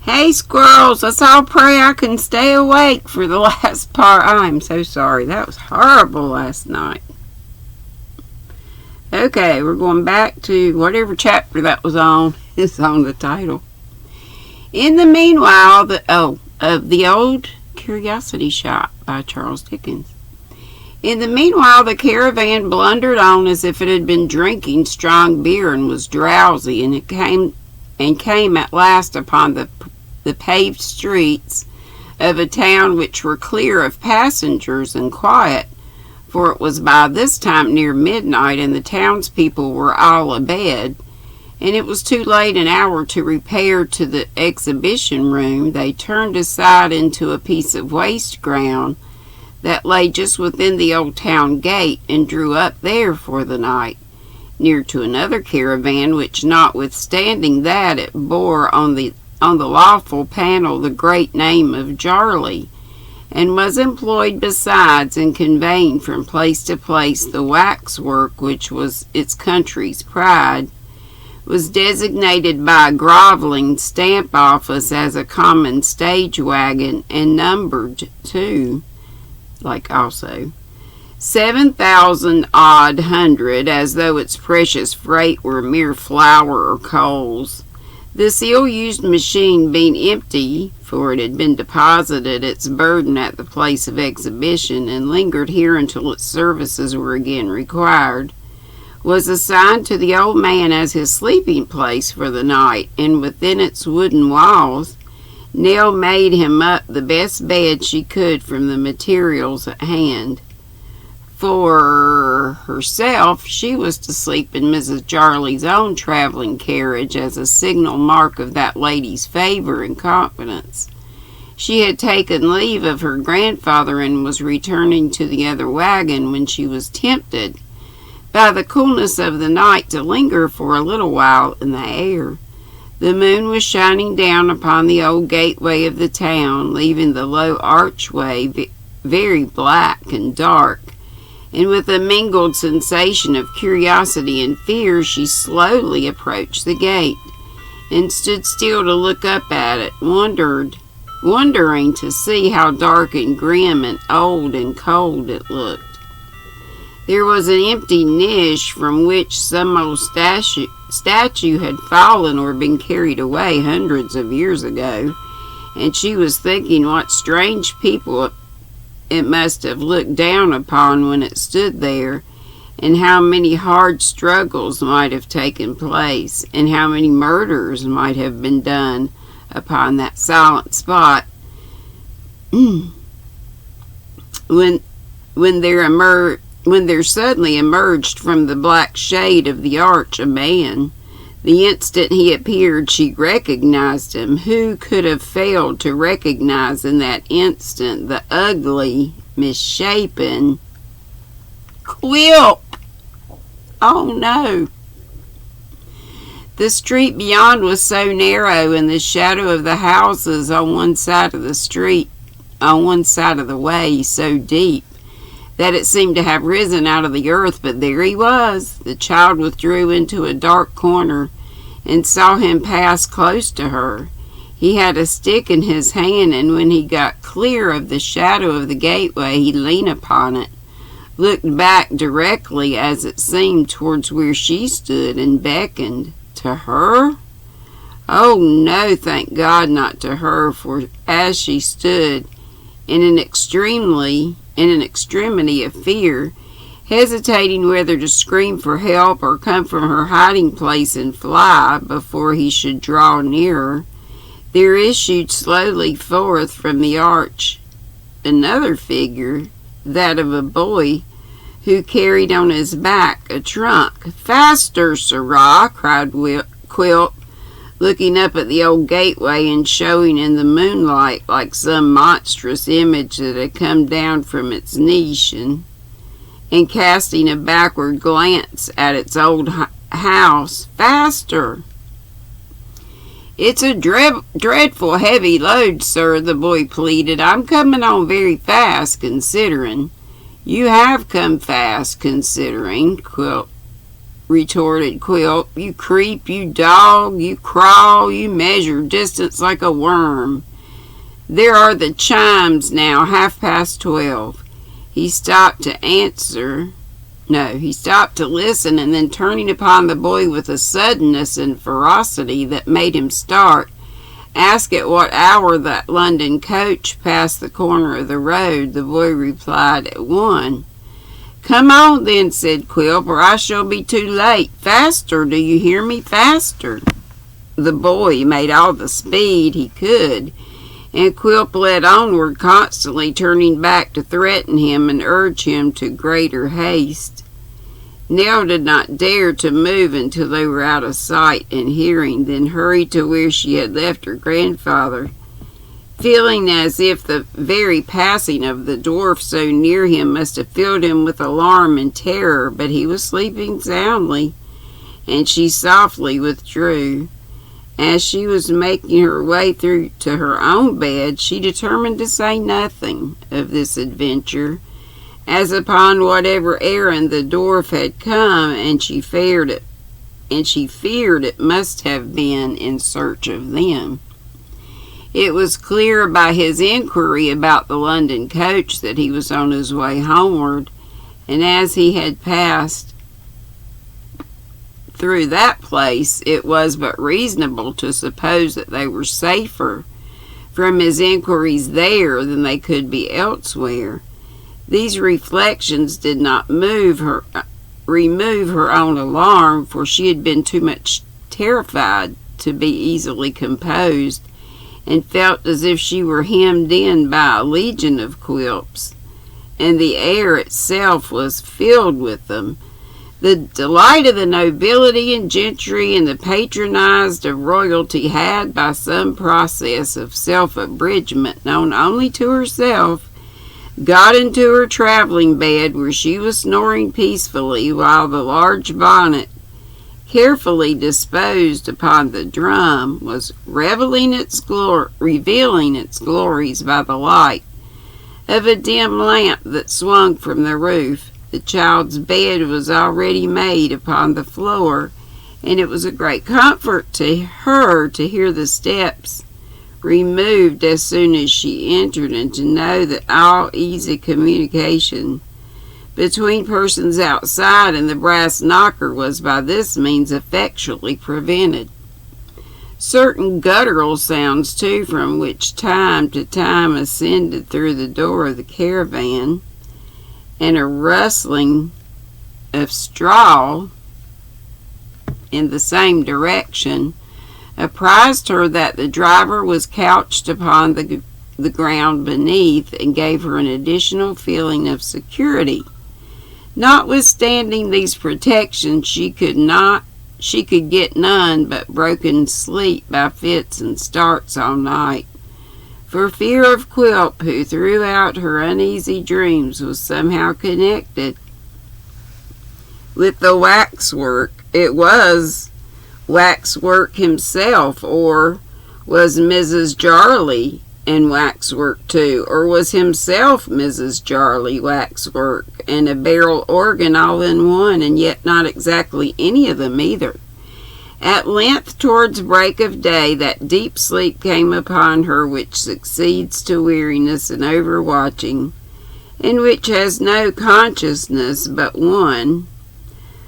Hey, squirrels, let's all pray I can stay awake for the last part. I'm so sorry. That was horrible last night. Okay, we're going back to whatever chapter that was on. It's on the title. In the meanwhile, of the Old Curiosity Shop by Charles Dickens. In the meanwhile, the caravan blundered on as if it had been drinking strong beer and was drowsy, and it came at last upon the paved streets of a town which were clear of passengers and quiet, for it was by this time near midnight, and the townspeople were all abed, and it was too late an hour to repair to the exhibition room. They turned aside into a piece of waste ground that lay just within the old town gate, and drew up there for the night, near to another caravan, which, notwithstanding that it bore on the lawful panel the great name of Jarley, and was employed besides in conveying from place to place the waxwork which was its country's pride, was designated by a groveling stamp office as a common stage wagon, and numbered too, like also 7,000 odd hundred, as though its precious freight were mere flour or coals. This ill-used machine being empty, for it had been deposited its burden at the place of exhibition, and lingered here until its services were again required, was assigned to the old man as his sleeping place for the night, and within its wooden walls Nell made him up the best bed she could from the materials at hand. For herself, she was to sleep in Mrs. Jarley's own traveling carriage, as a signal mark of that lady's favor and confidence. She had taken leave of her grandfather and was returning to the other wagon, when she was tempted by the coolness of the night to linger for a little while in the air. The moon was shining down upon the old gateway of the town, leaving the low archway very black and dark, and with a mingled sensation of curiosity and fear she slowly approached the gate, and stood still to look up at it, wondering to see how dark and grim and old and cold it looked. There was an empty niche from which some old statue had fallen or been carried away hundreds of years ago, and she was thinking what strange people it must have looked down upon when it stood there, and how many hard struggles might have taken place, and how many murders might have been done upon that silent spot, when there suddenly emerged from the black shade of the arch a man. The instant he appeared, she recognized him. Who could have failed to recognize in that instant the ugly, misshapen Quilp? Oh no! The street beyond was so narrow, and the shadow of the houses on one side of the way so deep, that it seemed to have risen out of the earth. But there he was. The child withdrew into a dark corner, and saw him pass close to her. He had a stick in his hand, and when he got clear of the shadow of the gateway, he leaned upon it, looked back directly, as it seemed, towards where she stood, and beckoned. To her? Oh no, thank God, not to her, for as she stood in an extremity of fear, hesitating whether to scream for help or come from her hiding place and fly before he should draw nearer, there issued slowly forth from the arch another figure, that of a boy, who carried on his back a trunk. "Faster, sirrah!" cried Quilp, looking up at the old gateway and showing in the moonlight like some monstrous image that had come down from its niche, and casting a backward glance at its old house. "Faster!" "It's a dreadful heavy load, sir," the boy pleaded. "I'm coming on very fast, considering." "You have come fast, considering," Quilp retorted Quilp. "You creep, you dog, you crawl, you measure distance like a worm. There are the chimes now, 12:30. He stopped to answer. No, he stopped to listen, and then turning upon the boy with a suddenness and ferocity that made him start, asked at what hour that London coach passed the corner of the road. The boy replied, "At 1. "Come on then," said Quilp, "or I shall be too late. Faster, do you hear me? Faster." The boy made all the speed he could, and Quilp led onward, constantly turning back to threaten him and urge him to greater haste. Nell did not dare to move until they were out of sight and hearing, then hurried to where she had left her grandfather, feeling as if the very passing of the dwarf so near him must have filled him with alarm and terror. But he was sleeping soundly, and she softly withdrew. As she was making her way through to her own bed, she determined to say nothing of this adventure, as upon whatever errand the dwarf had come, and she feared it must have been in search of them. It was clear by his inquiry about the London coach that he was on his way homeward, and as he had passed through that place, it was but reasonable to suppose that they were safer from his inquiries there than they could be elsewhere. These reflections did not remove her own alarm, for she had been too much terrified to be easily composed, and felt as if she were hemmed in by a legion of Quilps, and the air itself was filled with them. The delight of the nobility and gentry and the patronized of royalty had, by some process of self-abridgment known only to herself, got into her travelling bed, where she was snoring peacefully, while the large bonnet, carefully disposed upon the drum, was revealing its glories by the light of a dim lamp that swung from the roof. The child's bed was already made upon the floor, and it was a great comfort to her to hear the steps removed as soon as she entered, and to know that all easy communication between persons outside and the brass knocker was by this means effectually prevented. Certain guttural sounds, too, from which time to time ascended through the door of the caravan, and a rustling of straw in the same direction, apprised her that the driver was couched upon the ground beneath, and gave her an additional feeling of security. Notwithstanding these protections, she could get none but broken sleep by fits and starts all night, for fear of Quilp, who throughout her uneasy dreams was somehow connected with the waxwork. It was waxwork himself, or was Mrs. Jarley and waxwork too, or was himself Mrs. Jarley waxwork and a barrel organ all in one, and yet not exactly any of them either. At length, towards break of day, that deep sleep came upon her which succeeds to weariness and overwatching, and which has no consciousness but one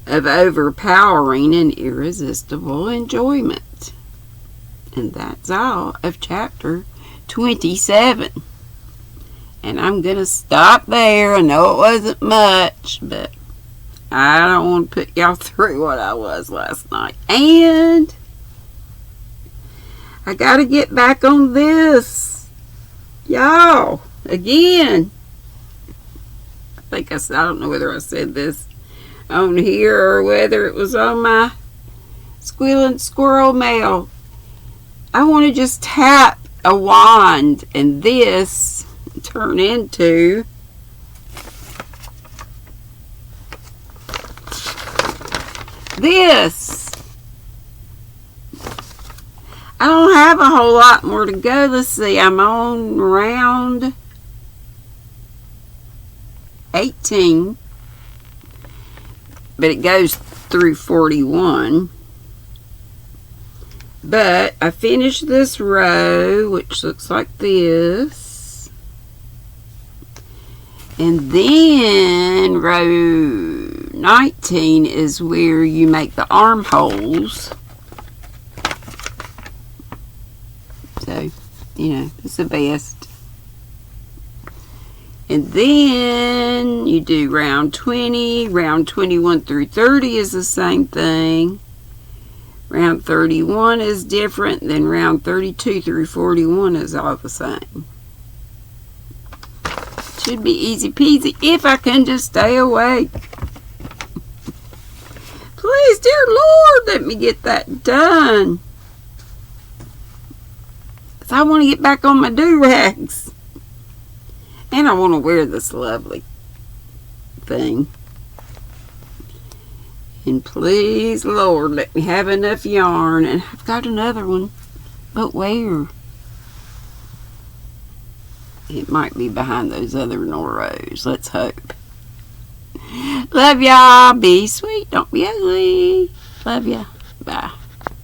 of overpowering and irresistible enjoyment. And that's all of chapter 27. And I'm going to stop there. I know it wasn't much, but I don't want to put y'all through what I was last night. And I got to get back on this. Y'all, again. I don't know whether I said this on here or whether it was on my Squealing Squirrel mail. I want to just tap a wand and this turn into this. I don't have a whole lot more to go. Let's see, I'm on round 18, but it goes through 41. But I finished this row, which looks like this. And then row 19 is where you make the armholes. So, you know, it's the best. And then you do round 20. Round 21 through 30 is the same thing. Round 31 is different. Then round 32 through 41 is all the same. Should be easy peasy if I can just stay awake. Please, dear Lord, let me get that done. Because I want to get back on my do-rags. And I want to wear this lovely thing. And please, Lord, let me have enough yarn. And I've got another one. But where? It might be behind those other rows. Let's hope. Love y'all. Be sweet. Don't be ugly. Love ya. Bye.